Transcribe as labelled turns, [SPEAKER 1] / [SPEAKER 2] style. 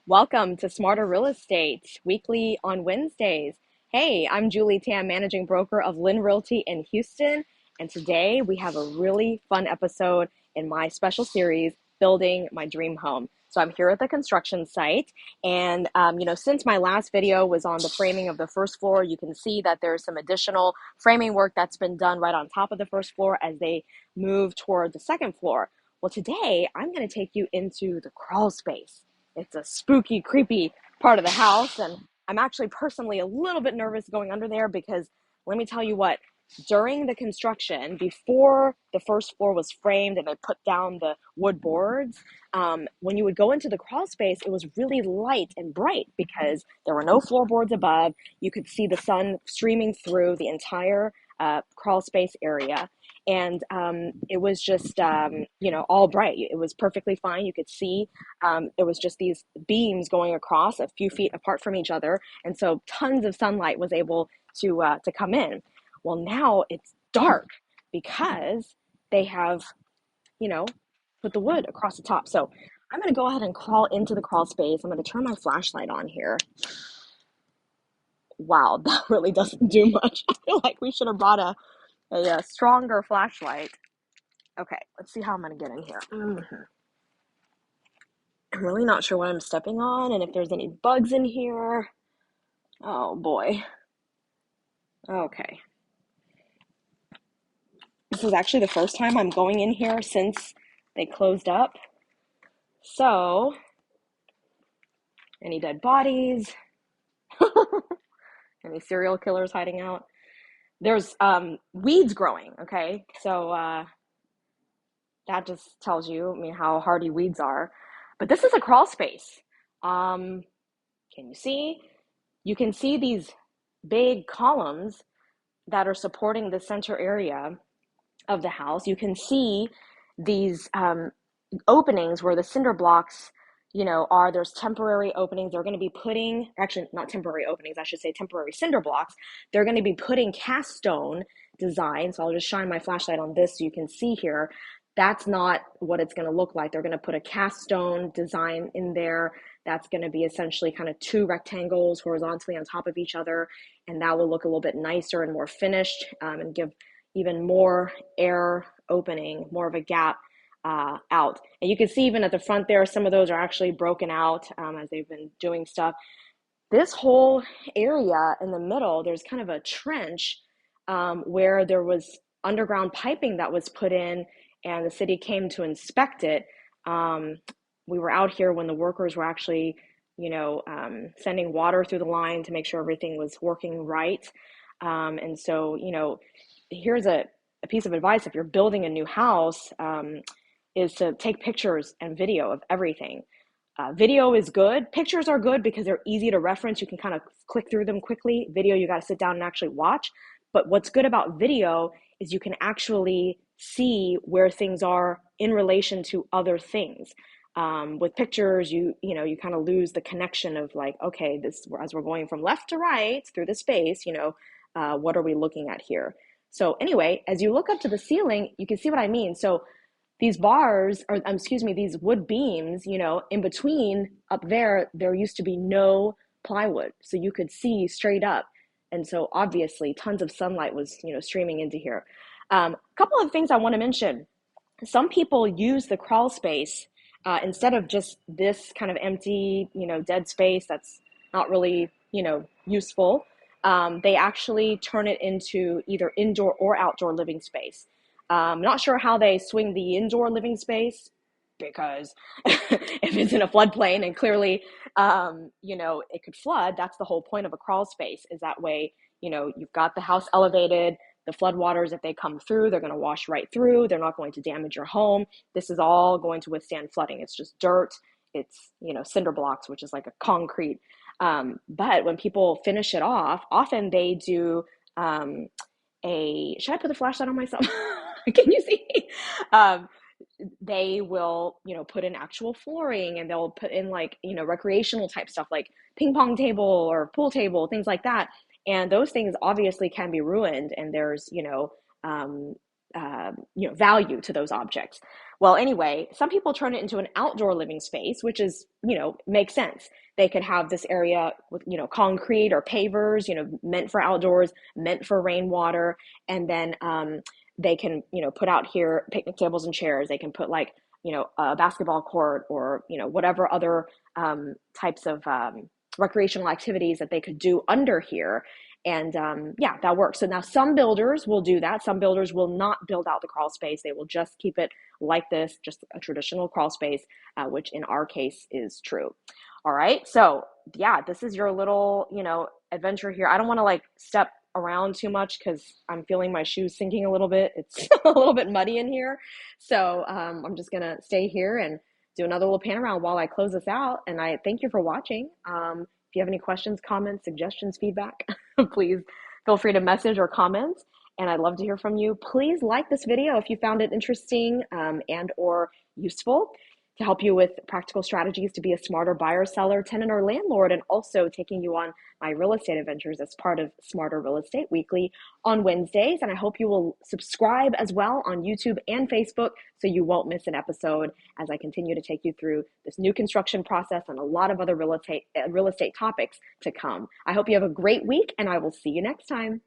[SPEAKER 1] Welcome to Smarter Real Estate, weekly on Wednesdays. Hey, I'm Julie Tam, managing broker of LYN REALTY in Houston, and today we have a really fun episode in my special series, Building My Dream Home. So I'm here at the construction site, and since my last video was on the framing of the first floor, you can see that there's some additional framing work that's been done right on top of the first floor as they move toward the second floor. Well, today I'm going to take you into the crawl space. It's a spooky, creepy part of the house, and I'm actually personally a little bit nervous going under there because let me tell you what, during the construction, before the first floor was framed and they put down the wood boards, when you would go into the crawl space, it was really light and bright because there were no floorboards above. You could see the sun streaming through the entire crawl space area. And it was just, all bright. It was perfectly fine. You could see there was just these beams going across a few feet apart from each other. And so tons of sunlight was able to come in. Well, now it's dark because they have, put the wood across the top. So I'm going to go ahead and crawl into the crawl space. I'm going to turn my flashlight on here. Wow, that really doesn't do much. I feel like we should have brought a stronger flashlight. Okay, let's see how I'm going to get in here. I'm really not sure what I'm stepping on and if there's any bugs in here. Oh boy. Okay. This is actually the first time I'm going in here since they closed up. So, any dead bodies? Any serial killers hiding out? There's weeds growing, okay? So that just tells you, how hardy weeds are. But this is a crawl space. Can you see? You can see these big columns that are supporting the center area of the house. You can see these openings where the cinder blocks, there's temporary openings. They're going to be putting, actually not temporary openings, I should say temporary cinder blocks. They're going to be putting cast stone design. So I'll just shine my flashlight on this so you can see here. That's not what it's going to look like. They're going to put a cast stone design in there. That's going to be essentially kind of two rectangles horizontally on top of each other. And that will look a little bit nicer and more finished and give even more air opening, more of a gap out. And you can see even at the front there, some of those are actually broken out as they've been doing stuff. This whole area in the middle, there's kind of a trench where there was underground piping that was put in and the city came to inspect it. We were out here when the workers were actually, sending water through the line to make sure everything was working right. And so, here's a piece of advice if you're building a new house, is to take pictures and video of everything. Video is good. Pictures are good because they're easy to reference. You can kind of click through them quickly. Video, you got to sit down and actually watch. But what's good about video is you can actually see where things are in relation to other things. With pictures, you kind of lose the connection of like, okay, this as we're going from left to right through the space, what are we looking at here? So anyway, as you look up to the ceiling, you can see what I mean. So these bars, or these wood beams, in between up there used to be no plywood. So you could see straight up. And so obviously tons of sunlight was, streaming into here. A couple of things I want to mention. Some people use the crawl space instead of just this kind of empty, dead space that's not really, useful. They actually turn it into either indoor or outdoor living space. Not sure how they swing the indoor living space because if it's in a floodplain and clearly, it could flood, that's the whole point of a crawl space is that way, you've got the house elevated, the floodwaters, if they come through, they're going to wash right through. They're not going to damage your home. This is all going to withstand flooding. It's just dirt. It's, cinder blocks, which is like a concrete. But when people finish it off, often they do should I put the flashlight on myself? Can you see? They will, put in actual flooring and they'll put in like, recreational type stuff like ping pong table or pool table, things like that. And those things obviously can be ruined. And there's, value to those objects. Well, anyway, some people turn it into an outdoor living space, which is, makes sense. They could have this area with, concrete or pavers, meant for outdoors, meant for rainwater. And then they can, put out here picnic tables and chairs. They can put like, a basketball court or, whatever other types of recreational activities that they could do under here. And yeah, that works. So now some builders will do that. Some builders will not build out the crawl space. They will just keep it like this, just a traditional crawl space, which in our case is true. All right. So yeah, this is your little, adventure here. I don't want to like step around too much because I'm feeling my shoes sinking a little bit. It's a little bit muddy in here. So I'm just going to stay here and do another little pan around while I close this out. And I thank you for watching. If you have any questions, comments, suggestions, feedback, please feel free to message or comment. And I'd love to hear from you. Please like this video if you found it interesting and or useful to help you with practical strategies to be a smarter buyer, seller, tenant, or landlord, and also taking you on my real estate adventures as part of Smarter Real Estate Weekly on Wednesdays. And I hope you will subscribe as well on YouTube and Facebook so you won't miss an episode as I continue to take you through this new construction process and a lot of other real estate topics to come. I hope you have a great week, and I will see you next time.